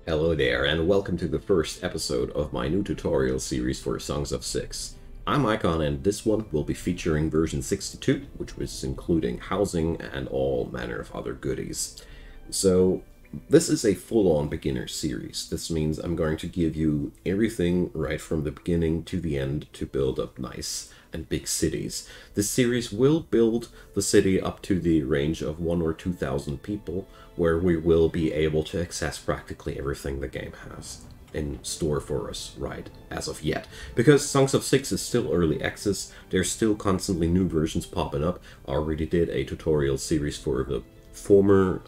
Hello there, and welcome to the first episode of my new tutorial series for Songs of SYX. I'm Icon, and this one will be featuring version 62, which was including housing and all manner of other goodies. So, this is a full-on beginner series. This means I'm going to give you everything right from the beginning to the end to build up nice and big cities. This series will build the city up to the range of 1,000 or 2,000 people, where we will be able to access practically everything the game has in store for us right as of yet. Because Songs of SYX is still early access, there's still constantly new versions popping up. I already did a tutorial series for the former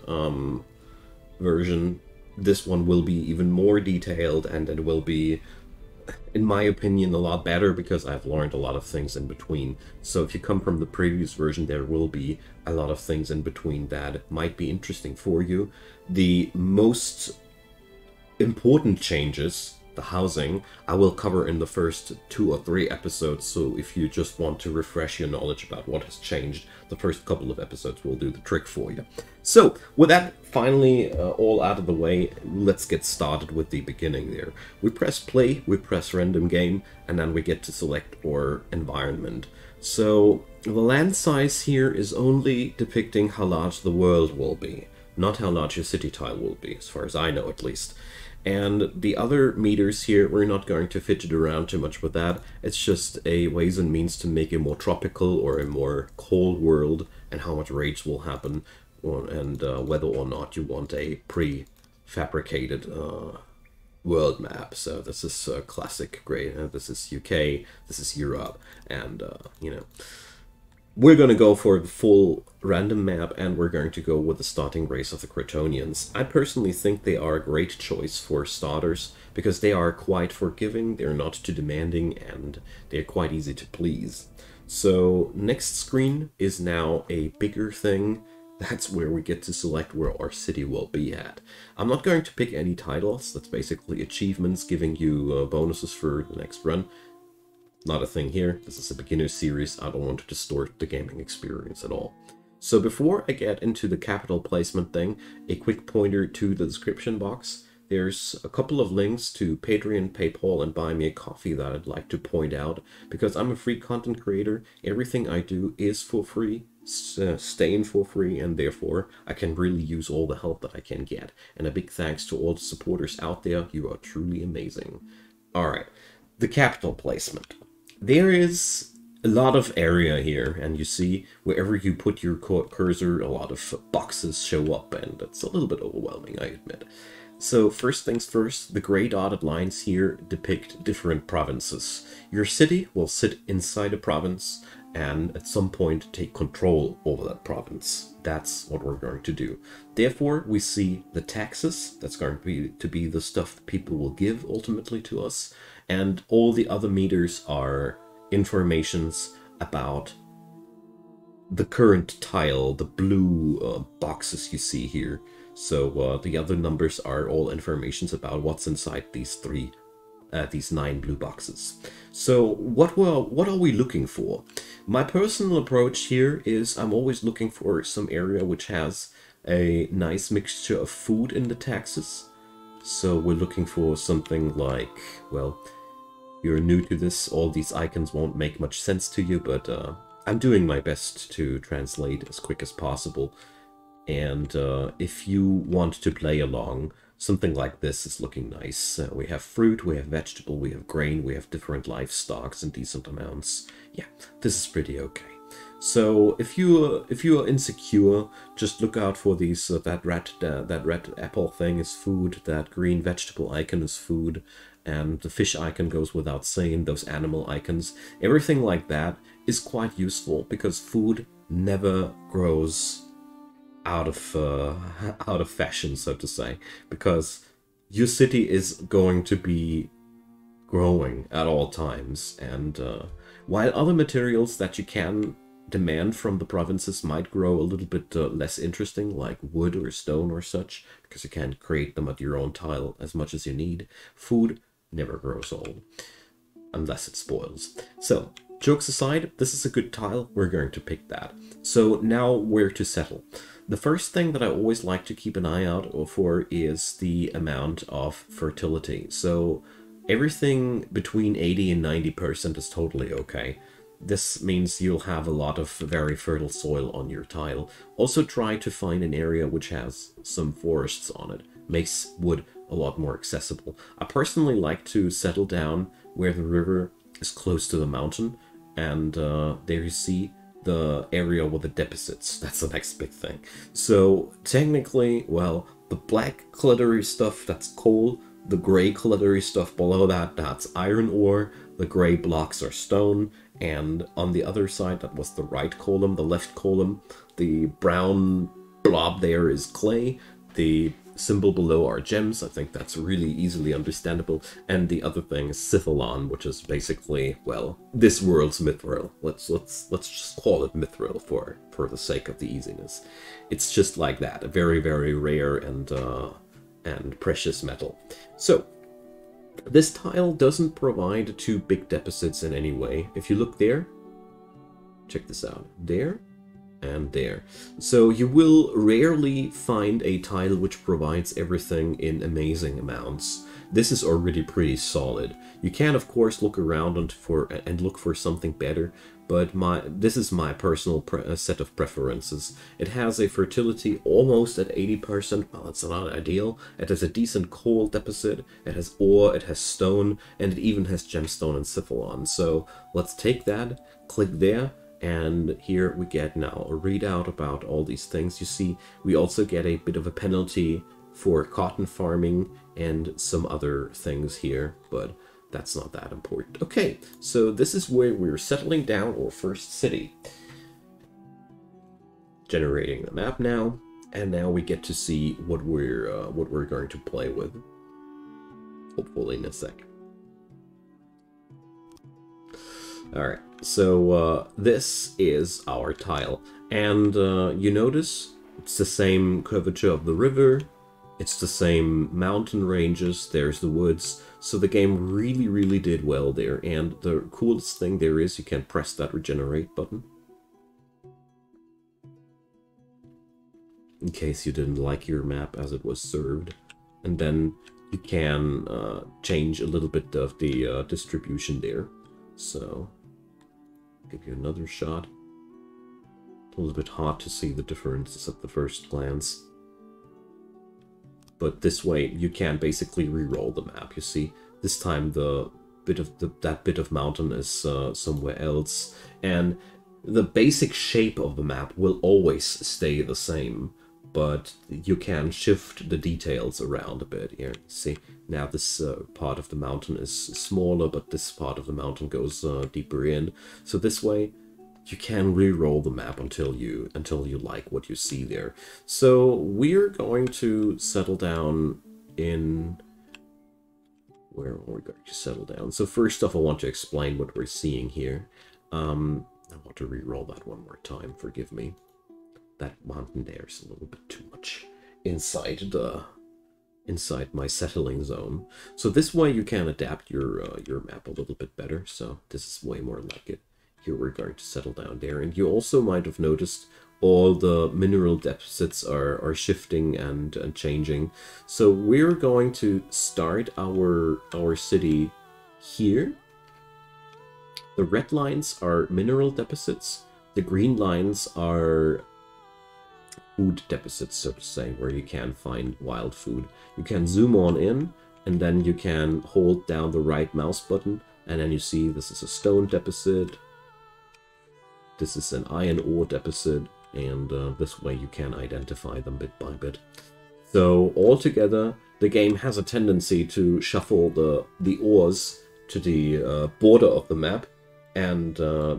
version. This one will be even more detailed, and it will be, in my opinion, a lot better because I've learned a lot of things in between. So if you come from the previous version, there will be a lot of things in between that might be interesting for you. The most important changes, the housing, I will cover in the first 2 or 3 episodes, so if you just want to refresh your knowledge about what has changed, the first couple of episodes will do the trick for you. So, with that finally all out of the way, let's get started with the beginning there. We press play, we press random game, and then we get to select our environment. So, the land size here is only depicting how large the world will be, not how large your city tile will be, as far as I know at least. And the other meters here, we're not going to fidget around too much with that. It's just a ways and means to make a more tropical or a more cold world, and how much raids will happen, and whether or not you want a pre-fabricated world map. So this is classic great. This is UK, this is Europe, and you know. We're going to go for the full random map, and we're going to go with the starting race of the Crotonians. I personally think they are a great choice for starters, because they are quite forgiving, they're not too demanding, and they're quite easy to please. So, next screen is now a bigger thing. That's where we get to select where our city will be at. I'm not going to pick any titles, that's basically achievements giving you bonuses for the next run. Not a thing here. This is a beginner series. I don't want to distort the gaming experience at all. So before I get into the capital placement thing, a quick pointer to the description box. There's a couple of links to Patreon, PayPal, and Buy Me a Coffee that I'd like to point out, because I'm a free content creator. Everything I do is for free, staying for free, and therefore I can really use all the help that I can get. And a big thanks to all the supporters out there. You are truly amazing. Alright, the capital placement. There is a lot of area here, and you see wherever you put your cursor, a lot of boxes show up, and it's a little bit overwhelming, I admit. So first things first, the gray dotted lines here depict different provinces. Your city will sit inside a province, and at some point take control over that province. That's what we're going to do. Therefore, we see the taxes. That's going to be the stuff that people will give ultimately to us. And all the other meters are informations about the current tile, the blue boxes you see here. So the other numbers are all informations about what's inside these 9 blue boxes. So what are we looking for? My personal approach here is I'm always looking for some area which has a nice mixture of food in the taxes. So we're looking for something like, well, you're new to this, all these icons won't make much sense to you, but I'm doing my best to translate as quick as possible. And if you want to play along, something like this is looking nice. We have fruit, we have vegetable, we have grain, we have different livestocks in decent amounts. Yeah, this is pretty okay. So if you are insecure, just look out for these. That red apple thing is food. That green vegetable icon is food, and the fish icon goes without saying. Those animal icons, everything like that is quite useful, because food never grows out of fashion, so to say, because your city is going to be growing at all times, and while other materials that you can demand from the provinces might grow a little bit less interesting, like wood or stone or such, because you can't create them at your own tile as much as you need, food never grows old unless it spoils. So jokes aside, this is a good tile. We're going to pick that. So now where to settle. The first thing that I always like to keep an eye out for is the amount of fertility. So everything between 80 and 90% is totally okay. This means you'll have a lot of very fertile soil on your tile. Also try to find an area which has some forests on it. Makes wood a lot more accessible. I personally like to settle down where the river is close to the mountain, and there you see the area with the deposits. That's the next big thing. So technically, well, the black glittery stuff, that's coal. The gray glittery stuff below that, that's iron ore. The gray blocks are stone. And on the other side, that was the right column, the left column, the brown blob there is clay. The symbol below are gems. I think that's really easily understandable. And the other thing is Scythalon, which is basically, well, this world's mithril. Let's just call it mithril for the sake of the easiness. It's just like that, a very, very rare and precious metal. So this tile doesn't provide two big deposits in any way. If you look there, check this out, there and there. So you will rarely find a tile which provides everything in amazing amounts. This is already pretty solid. You can of course look around and look for something better, but this is my personal set of preferences. It has a fertility almost at 80%, well, it's not ideal. It has a decent coal deposit, it has ore, it has stone, and it even has gemstone and Scythalon. So let's take that, click there, and here we get now a readout about all these things. You see, we also get a bit of a penalty for cotton farming and some other things here, but that's not that important. Okay, so this is where we're settling down our first city. Generating the map now, and now we get to see what we're going to play with. Hopefully in a sec. All right, so this is our tile, and you notice it's the same curvature of the river. It's the same mountain ranges, there's the woods, so the game really, really did well there. And the coolest thing there is you can press that regenerate button. In case you didn't like your map as it was served. And then you can change a little bit of the distribution there. So, give you another shot. A little bit hard to see the differences at the first glance. But this way you can basically re-roll the map. You see, this time that bit of mountain is somewhere else, and the basic shape of the map will always stay the same, but you can shift the details around a bit here. See, now this part of the mountain is smaller, but this part of the mountain goes deeper in. So this way you can re-roll the map until you like what you see there. So we're going to settle down in... Where are we going to settle down? So first off, I want to explain what we're seeing here. I want to re-roll that one more time, forgive me. That mountain there is a little bit too much inside my settling zone. So this way you can adapt your map a little bit better. So this is way more like it. Here we're going to settle down there, and you also might have noticed all the mineral deposits are shifting and changing. So we're going to start our city here. The red lines are mineral deposits. The green lines are food deposits, so to say, where you can find wild food. You can zoom on in, and then you can hold down the right mouse button, and then you see this is a stone deposit. This is an iron ore deposit, and this way you can identify them bit by bit. So altogether, the game has a tendency to shuffle the ores to the border of the map, and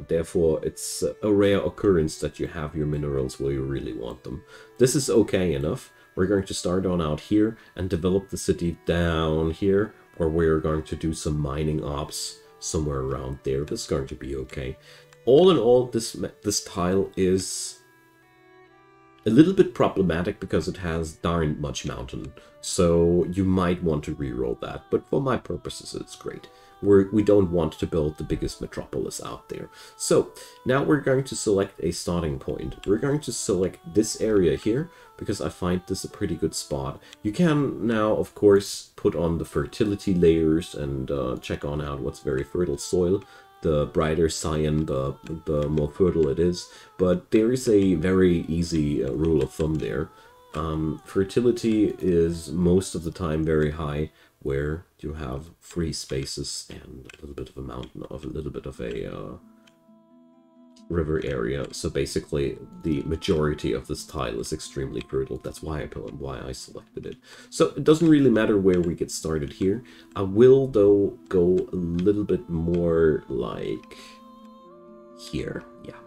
therefore it's a rare occurrence that you have your minerals where you really want them. This is okay enough. We're going to start on out here and develop the city down here, or we're going to do some mining ops somewhere around there. This is going to be okay. All in all, this tile is a little bit problematic because it has darn much mountain, so you might want to reroll that, but for my purposes it's great. We don't want to build the biggest metropolis out there. So now we're going to select a starting point. We're going to select this area here because I find this a pretty good spot. You can now, of course, put on the fertility layers and check on out what's very fertile soil. The brighter cyan, the more fertile it is. But there is a very easy rule of thumb there. Fertility is most of the time very high, where you have free spaces and a little bit of a mountain, of a little bit of a river area. So basically, the majority of this tile is extremely fertile. That's why I selected it. So it doesn't really matter where we get started here. I will, though, go a little bit more like here. Yeah,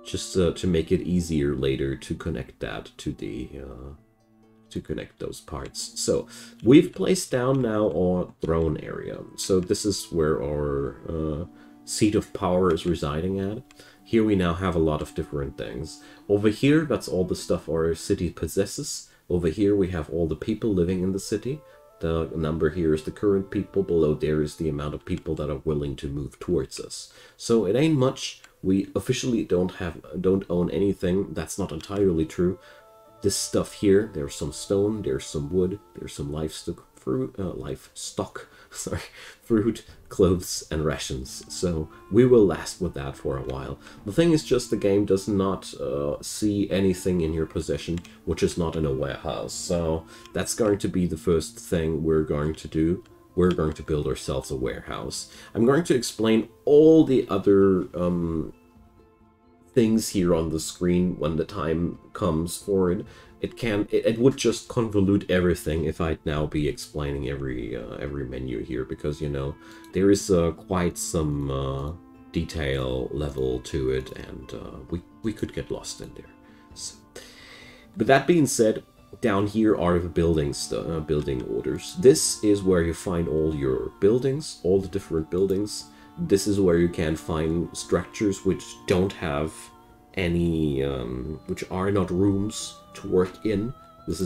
just to make it easier later to connect that to the to connect those parts. So we've placed down now our throne area. So this is where our seat of power is residing at. Here we now have a lot of different things. Over here, that's all the stuff our city possesses. Over here we have all the people living in the city. The number here is the current people. Below there is the amount of people that are willing to move towards us. So it ain't much. We officially don't own anything. That's not entirely true. This stuff here, there's some stone, there's some wood, there's some livestock, fruit, clothes, and rations. So we will last with that for a while. The thing is just the game does not see anything in your possession which is not in a warehouse. So that's going to be the first thing we're going to do. We're going to build ourselves a warehouse. I'm going to explain all the other things here on the screen when the time comes for it. It would just convolute everything if I'd now be explaining every menu here, because you know there is quite some detail level to it, and we could get lost in there. So, but that being said, down here are the building orders. This is where you find all your buildings, all the different buildings. This is where you can find structures which don't have any, which are not rooms to work in. This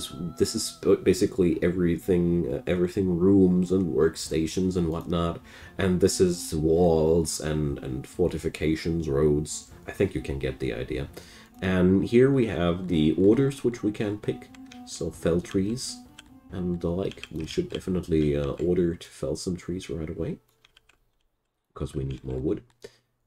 is basically everything rooms and workstations and whatnot. And this is walls and fortifications, roads. I think you can get the idea. And here we have the orders which we can pick. So fell trees and the like. We should definitely order to fell some trees right away, because we need more wood.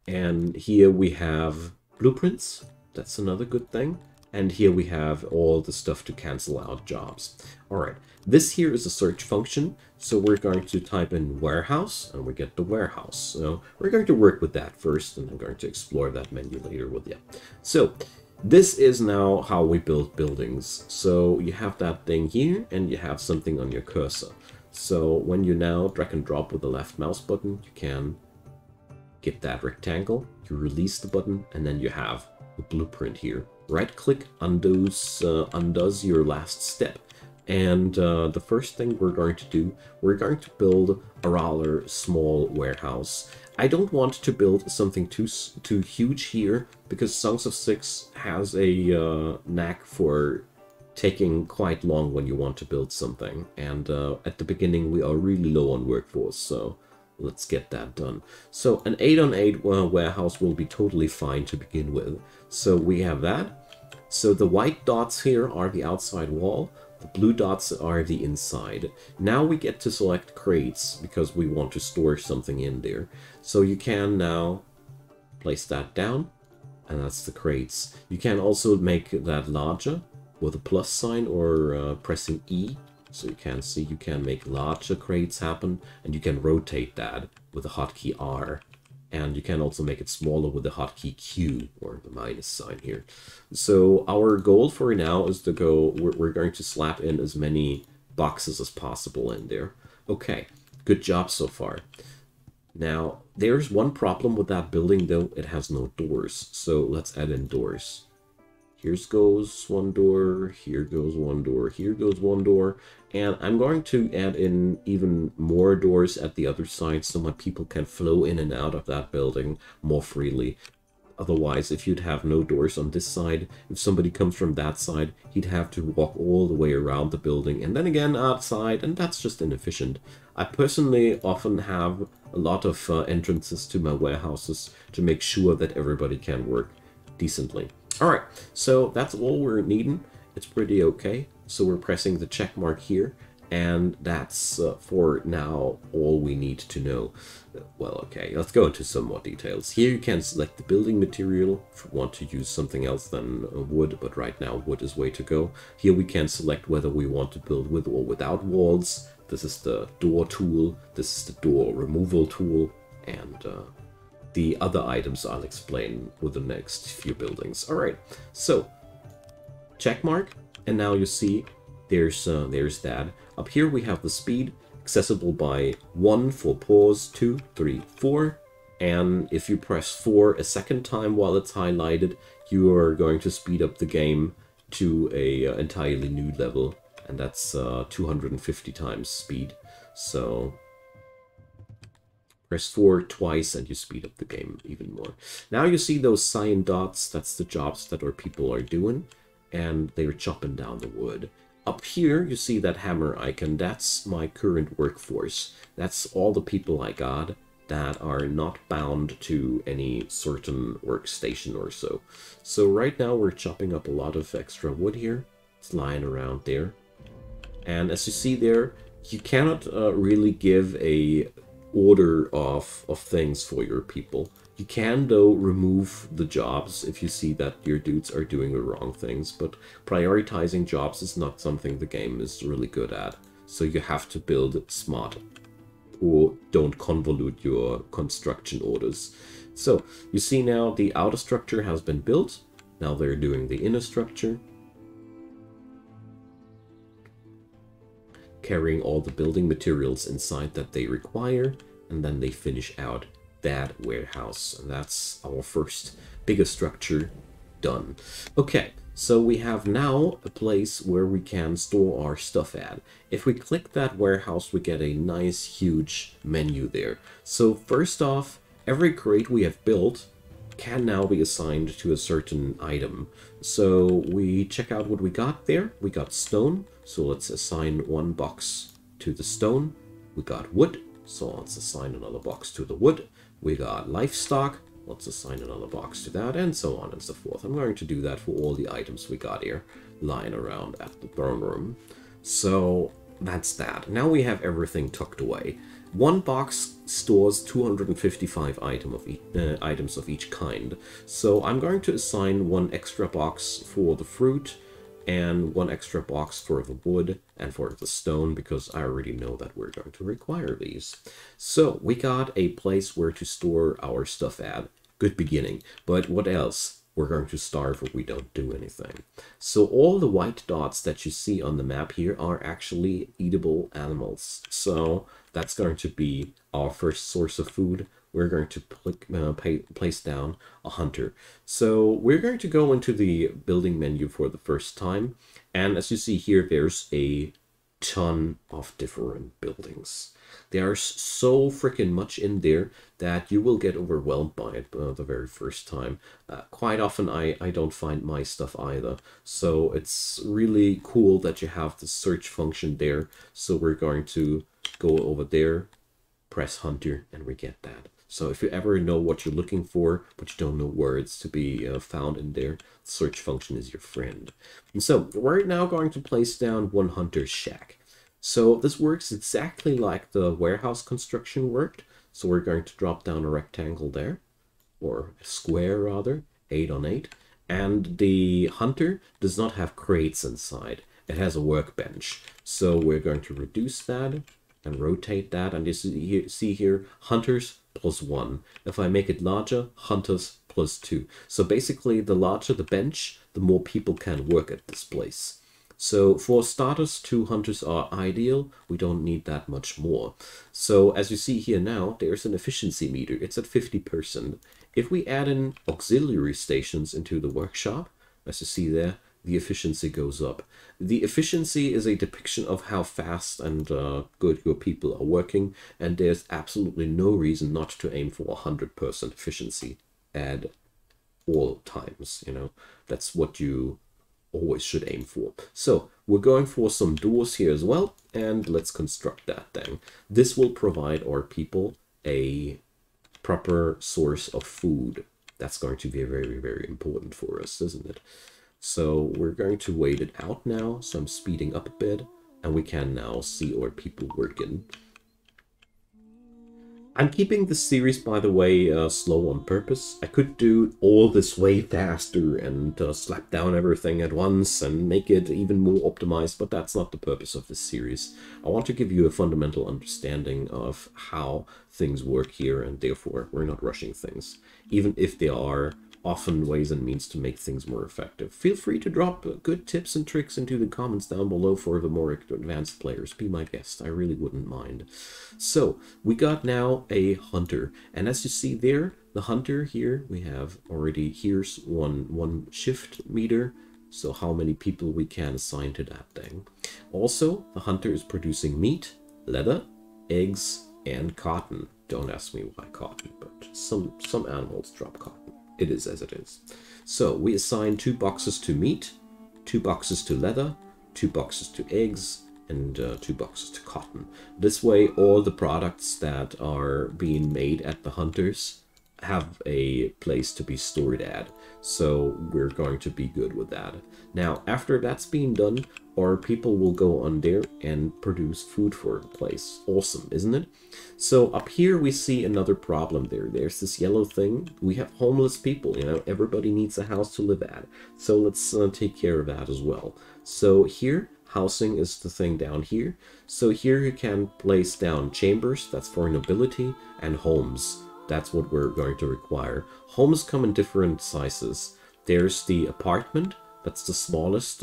And here we have blueprints. That's another good thing. And here we have all the stuff to cancel out jobs. All right, this here is a search function. So we're going to type in warehouse and we get the warehouse. So we're going to work with that first, and I'm going to explore that menu later with you. So this is now how we build buildings. So you have that thing here and you have something on your cursor. So when you now drag and drop with the left mouse button, you can get that rectangle, you release the button, and then you have the blueprint here. Right click undoes your last step. And the first thing we're going to do, we're going to build a rather small warehouse. I don't want to build something too huge here, because Songs of SYX has a knack for taking quite long when you want to build something. And at the beginning we are really low on workforce, so let's get that done. So an 8-on-8 warehouse will be totally fine to begin with. So we have that. So the white dots here are the outside wall. The blue dots are the inside. Now we get to select crates because we want to store something in there. So you can now place that down, and that's the crates. You can also make that larger with a plus sign or pressing E. So you can see you can make larger crates happen, and you can rotate that with the hotkey R. And you can also make it smaller with the hotkey Q, or the minus sign here. So our goal for now is to go, we're going to slap in as many boxes as possible in there. Okay, good job so far. Now, there's one problem with that building though, it has no doors. So let's add in doors. Here goes one door, here goes one door, here goes one door. And I'm going to add in even more doors at the other side so my people can flow in and out of that building more freely. Otherwise, if you'd have no doors on this side, if somebody comes from that side, he'd have to walk all the way around the building and then again outside, and that's just inefficient. I personally often have a lot of entrances to my warehouses to make sure that everybody can work decently. Alright, so that's all we're needing. It's pretty okay. So we're pressing the check mark here, and that's for now all we need to know. Well, okay, let's go into some more details. Here you can select the building material if you want to use something else than wood, but right now wood is way to go. Here we can select whether we want to build with or without walls. This is the door tool, this is the door removal tool, and the other items I'll explain with the next few buildings. Alright, so check mark, and now you see there's that. Up here we have the speed, accessible by 1 for pause, 2, 3, 4, and if you press 4 a second time while it's highlighted, you are going to speed up the game to a entirely new level, and that's 250 times speed. So press 4 twice and you speed up the game even more. Now you see those cyan dots, that's the jobs that our people are doing, and they're chopping down the wood. Up here, you see that hammer icon. That's my current workforce. That's all the people I got that are not bound to any certain workstation or so. So right now we're chopping up a lot of extra wood here. It's lying around there. And as you see there, you cannot really give a order of things for your people. You can, though, remove the jobs if you see that your dudes are doing the wrong things, but prioritizing jobs is not something the game is really good at. So you have to build smart, or don't convolute your construction orders. So you see now the outer structure has been built. Now they're doing the inner structure, carrying all the building materials inside that they require, and then they finish out that warehouse, and that's our first bigger structure done. Okay, so we have now a place where we can store our stuff at. If we click that warehouse, we get a nice huge menu there. So first off, every crate we have built can now be assigned to a certain item. So we check out what we got there. We got stone, so let's assign 1 box to the stone. We got wood, so let's assign another box to the wood. We got livestock, let's assign another box to that, and so on and so forth. I'm going to do that for all the items we got here lying around at the throne room. So that's that. Now we have everything tucked away. 1 box stores 255 items of each kind. So I'm going to assign 1 extra box for the fruit, and 1 extra box for the wood and for the stone, because I already know that we're going to require these. So we got a place where to store our stuff at. Good beginning. But what else? We're going to starve if we don't do anything. So all the white dots that you see on the map here are actually eatable animals. So that's going to be our first source of food. We're going to place down a hunter. So we're going to go into the building menu for the first time. And as you see here, there's a ton of different buildings. There's so freaking much in there that you will get overwhelmed by it the very first time. Quite often I don't find my stuff either. So it's really cool that you have the search function there. So we're going to go over there, press hunter, and we get that. So if you ever know what you're looking for, but you don't know where it's to be found in there, the search function is your friend. And so we're now going to place down 1 hunter's shack. So this works exactly like the warehouse construction worked. So we're going to drop down a rectangle there, or a square rather, 8 on 8. And the hunter does not have crates inside. It has a workbench. So we're going to reduce that and rotate that. And you see here, hunters +1. If I make it larger, hunters +2. So basically, the larger the bench, the more people can work at this place. So for starters, 2 hunters are ideal. We don't need that much more. So as you see here now, there's an efficiency meter. It's at 50%. If we add in auxiliary stations into the workshop, as you see there, the efficiency goes up. The efficiency is a depiction of how fast and good your people are working, and there's absolutely no reason not to aim for 100% efficiency at all times, you know. That's what you always should aim for. So we're going for some doors here as well, and let's construct that then. This will provide our people a proper source of food. That's going to be very, very important for us, isn't it? So we're going to wait it out now. So I'm speeding up a bit, and we can now see our people working. I'm keeping this series, by the way, slow on purpose. I could do all this way faster and slap down everything at once and make it even more optimized, but that's not the purpose of this series. I want to give you a fundamental understanding of how things work here, and therefore we're not rushing things, even if there are often ways and means to make things more effective. Feel free to drop good tips and tricks into the comments down below for the more advanced players. Be my guest, I really wouldn't mind. So, we got now a hunter, and as you see there, the hunter here, we have already, here's one shift meter, so how many people we can assign to that thing. Also, the hunter is producing meat, leather, eggs, and cotton. Don't ask me why cotton, but some animals drop cotton. It is as it is. So we assign 2 boxes to meat, 2 boxes to leather, 2 boxes to eggs, and 2 boxes to cotton. This way, all the products that are being made at the hunters have a place to be stored at. So we're going to be good with that. Now, after that's being done, our people will go on there and produce food for the place. Awesome, isn't it? So up here we see another problem there. There's this yellow thing. We have homeless people, you know, everybody needs a house to live at. So let's take care of that as well. So here, housing is the thing down here. So here you can place down chambers, that's for nobility, and homes. That's what we're going to require. Homes come in different sizes. There's the apartment, that's the smallest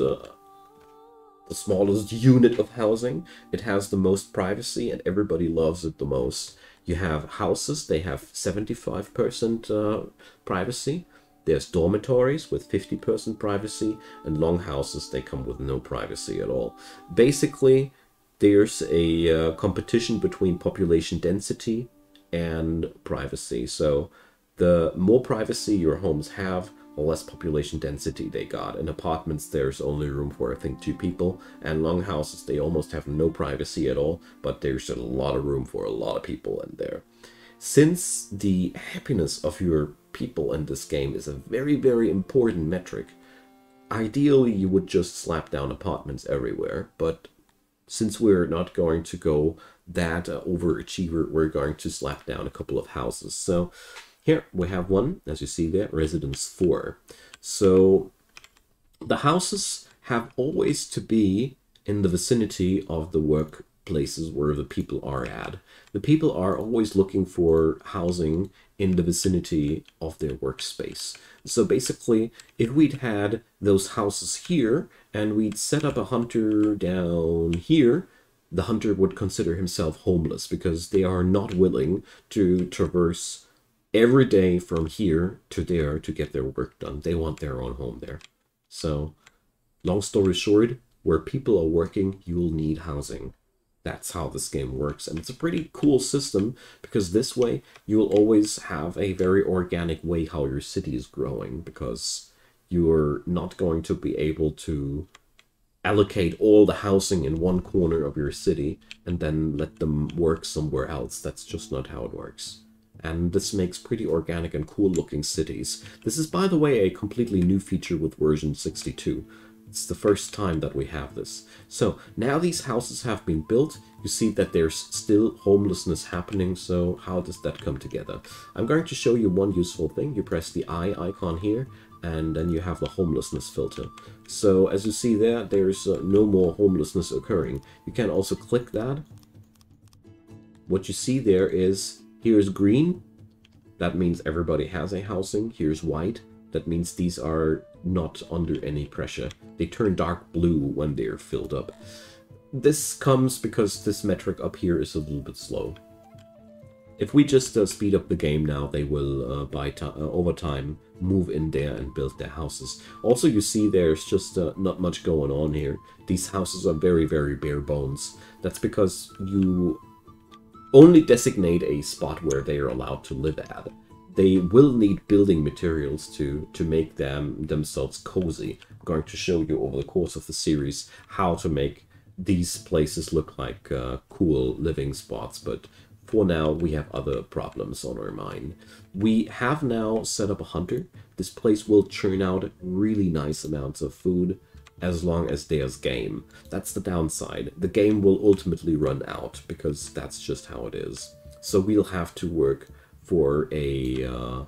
unit of housing. It has the most privacy and everybody loves it the most. You have houses, they have 75% privacy. There's dormitories with 50% privacy, and longhouses, they come with no privacy at all. Basically, there's a competition between population density and privacy. So the more privacy your homes have, the less population density they got. In apartments, there's only room for, I think, 2 people, and longhouses, they almost have no privacy at all, but there's a lot of room for a lot of people in there. Since the happiness of your people in this game is a very, very important metric, ideally you would just slap down apartments everywhere, but since we're not going to go that overachiever, we're going to slap down a couple of houses. So here we have one, as you see there, residence 4. So the houses have always to be in the vicinity of the workplaces where the people are at. The people are always looking for housing in the vicinity of their workspace. So basically, if we'd had those houses here and we'd set up a hunter down here, the hunter would consider himself homeless because they are not willing to traverse every day from here to there to get their work done. They want their own home there. So, long story short, where people are working, you'll need housing. That's how this game works, and it's a pretty cool system because this way you'll always have a very organic way how your city is growing, because you're not going to be able to allocate all the housing in one corner of your city and then let them work somewhere else. That's just not how it works. And this makes pretty organic and cool looking cities. This is, by the way, a completely new feature with version 62. It's the first time that we have this. So now these houses have been built. You see that there's still homelessness happening. So how does that come together? I'm going to show you one useful thing. You press the eye icon here, and then you have the homelessness filter. So as you see there, there's no more homelessness occurring. You can also click that. What you see there is, here's green. That means everybody has a housing. Here's white. That means these are not under any pressure. They turn dark blue when they're filled up. This comes because this metric up here is a little bit slow. If we just speed up the game now, they will, over time, move in there and build their houses. Also, you see there's just not much going on here. These houses are very, very bare bones. That's because you only designate a spot where they are allowed to live at. they will need building materials to make themselves cozy. I'm going to show you over the course of the series how to make these places look like cool living spots, but for now we have other problems on our mind. We have now set up a hunter. This place will churn out really nice amounts of food as long as there's game. That's the downside. The game will ultimately run out because that's just how it is. So we'll have to work for a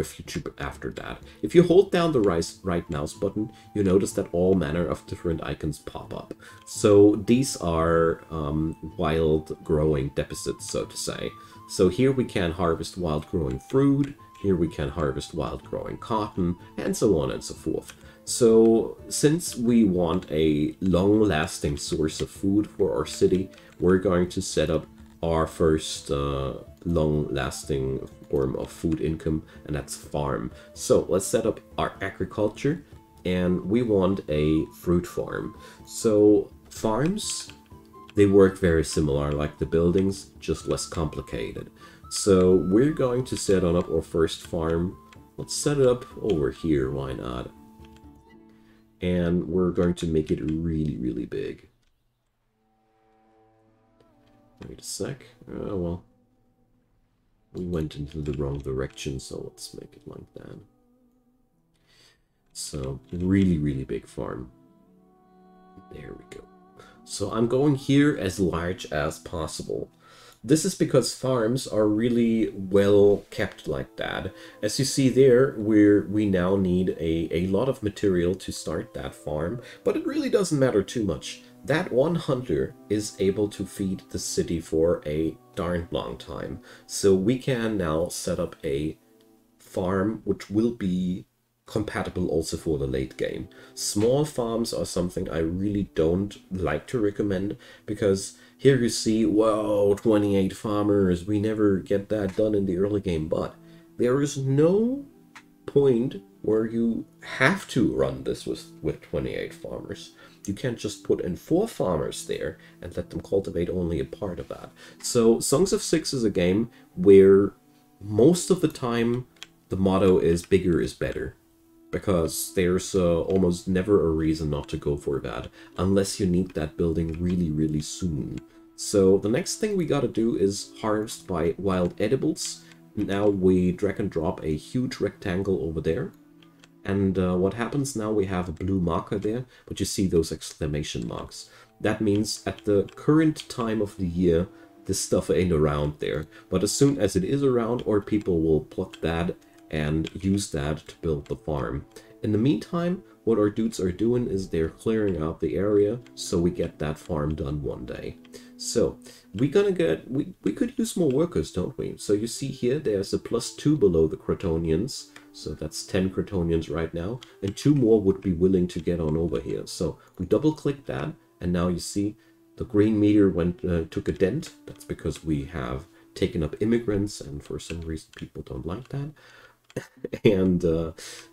future after that. If you hold down the right mouse button, you notice that all manner of different icons pop up. So these are wild growing deposits, so to say. So here we can harvest wild growing fruit, here we can harvest wild growing cotton, and so on and so forth. So since we want a long-lasting source of food for our city, we're going to set up our first long-lasting form of food income, and that's farm. So let's set up our agriculture, and we want a fruit farm. So farms, they work very similar like the buildings, just less complicated. So we're going to set on up our first farm. Let's set it up over here, why not? And we're going to make it really, really big. Wait a sec. Oh, well. We went into the wrong direction, so let's make it like that. So, really, really big farm. There we go. So I'm going here as large as possible. This is because farms are really well kept like that. As you see there, we now need a lot of material to start that farm, but it really doesn't matter too much. That one hunter is able to feed the city for a darn long time. So we can now set up a farm which will be compatible also for the late game. Small farms are something I really don't like to recommend, because here you see, whoa, 28 farmers, we never get that done in the early game, but there is no point where you have to run this with 28 farmers. You can't just put in 4 farmers there and let them cultivate only a part of that. So Songs of SYX is a game where most of the time the motto is bigger is better, because there's almost never a reason not to go for that, unless you need that building really, really soon. So the next thing we gotta do is harvest by wild edibles. Now we drag and drop a huge rectangle over there. And what happens now, we have a blue marker there, but you see those exclamation marks. That means at the current time of the year, this stuff ain't around there. But as soon as it is around, our people will pluck that and use that to build the farm. In the meantime, what our dudes are doing is they're clearing out the area so we get that farm done one day. So we could use more workers, don't we? So you see here there's a +2 below the Crotonians, so that's 10 Crotonians right now, and 2 more would be willing to get on over here. So we double click that, and now you see the green meter took a dent. That's because we have taken up immigrants, and for some reason people don't like that. And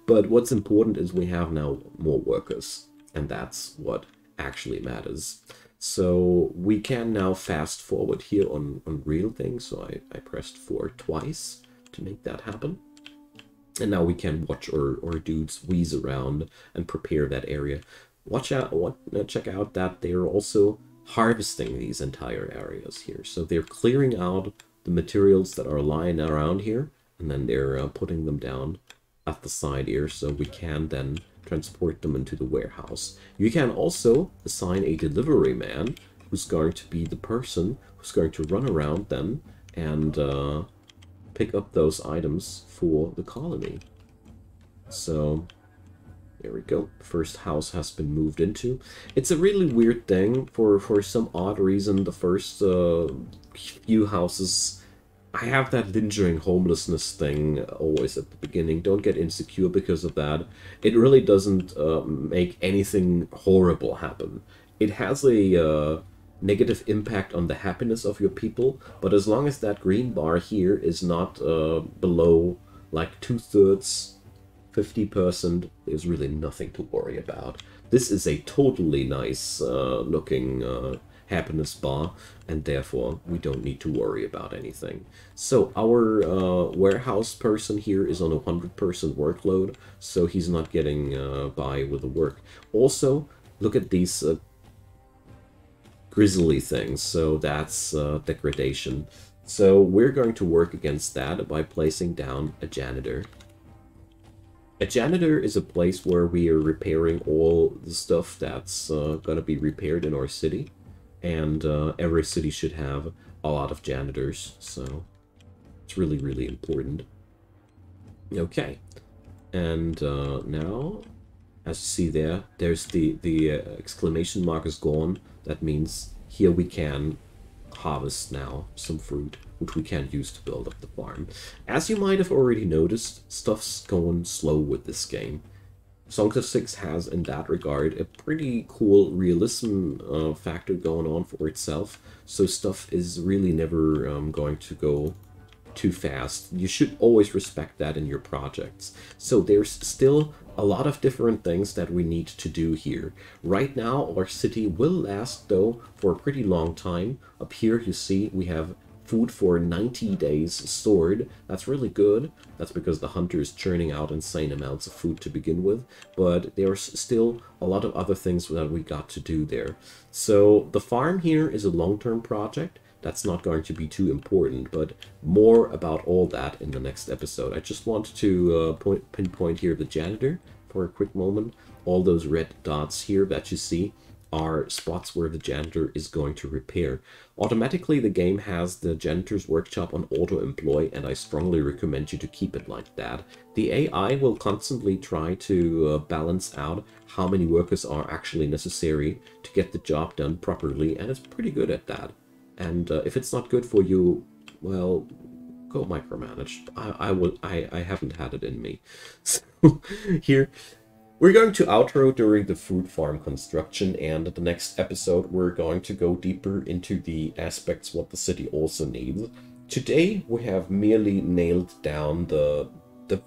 but what's important is we have now more workers, and that's what actually matters. So we can now fast forward here on real things. So I pressed 4 twice to make that happen, and now we can watch our dudes wheeze around and prepare that area. Check out that they're also harvesting these entire areas here. So they're clearing out the materials that are lying around here, and then they're putting them down at the side here, so we can then transport them into the warehouse. You can also assign a delivery man who's going to be the person who's going to run around then and pick up those items for the colony. So there we go. First house has been moved into. It's a really weird thing. For some odd reason, the first few houses, I have that lingering homelessness thing always at the beginning. Don't get insecure because of that. It really doesn't make anything horrible happen. It has a negative impact on the happiness of your people, but as long as that green bar here is not below like 2/3, 50%, there's really nothing to worry about. This is a totally nice looking happiness bar, and therefore we don't need to worry about anything. So our warehouse person here is on a 100% workload, so he's not getting by with the work. Also, look at these grizzly things, so that's degradation. So we're going to work against that by placing down a janitor. A janitor is a place where we are repairing all the stuff that's going to be repaired in our city. And every city should have a lot of janitors, so it's really, really important. Okay, and now, as you see there, there's the exclamation mark is gone. That means here we can harvest now some fruit, which we can use to build up the farm. As you might have already noticed, stuff's going slow with this game. Songs of SYX has, in that regard, a pretty cool realism factor going on for itself, so stuff is really never going to go too fast. You should always respect that in your projects. So there's still a lot of different things that we need to do here. Right now, our city will last, though, for a pretty long time. Up here, you see, we have food for 90 days stored. That's really good. That's because the hunter is churning out insane amounts of food to begin with, but there's still a lot of other things that we got to do there. So the farm here is a long-term project. That's not going to be too important, but more about all that in the next episode. I just wanted to pinpoint here the janitor for a quick moment. All those red dots here that you see are spots where the janitor is going to repair. Automatically, the game has the janitor's workshop on auto-employ, and I strongly recommend you to keep it like that. The AI will constantly try to balance out how many workers are actually necessary to get the job done properly, and it's pretty good at that. And if it's not good for you, well, go micromanage. I haven't had it in me. So here, we're going to outro during the fruit farm construction, and the next episode we're going to go deeper into the aspects what the city also needs. Today we have merely nailed down the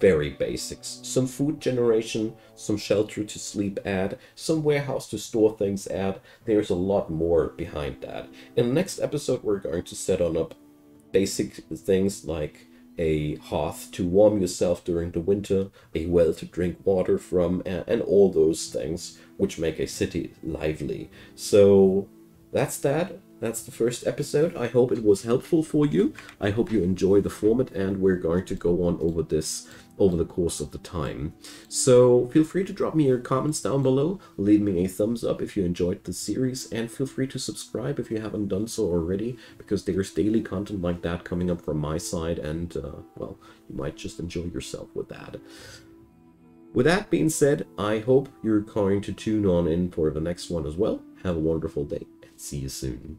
very basics. Some food generation, some shelter to sleep at, some warehouse to store things at. There's a lot more behind that. In the next episode, we're going to set on up basic things like a hearth to warm yourself during the winter, a well to drink water from, and all those things which make a city lively. So that's that. That's the first episode. I hope it was helpful for you. I hope you enjoy the format, and we're going to go on over this over the course of the time. So feel free to drop me your comments down below, leave me a thumbs up if you enjoyed the series, and feel free to subscribe if you haven't done so already, because there's daily content like that coming up from my side, and well, you might just enjoy yourself with that. With that being said, I hope you're going to tune on in for the next one as well. Have a wonderful day, and see you soon.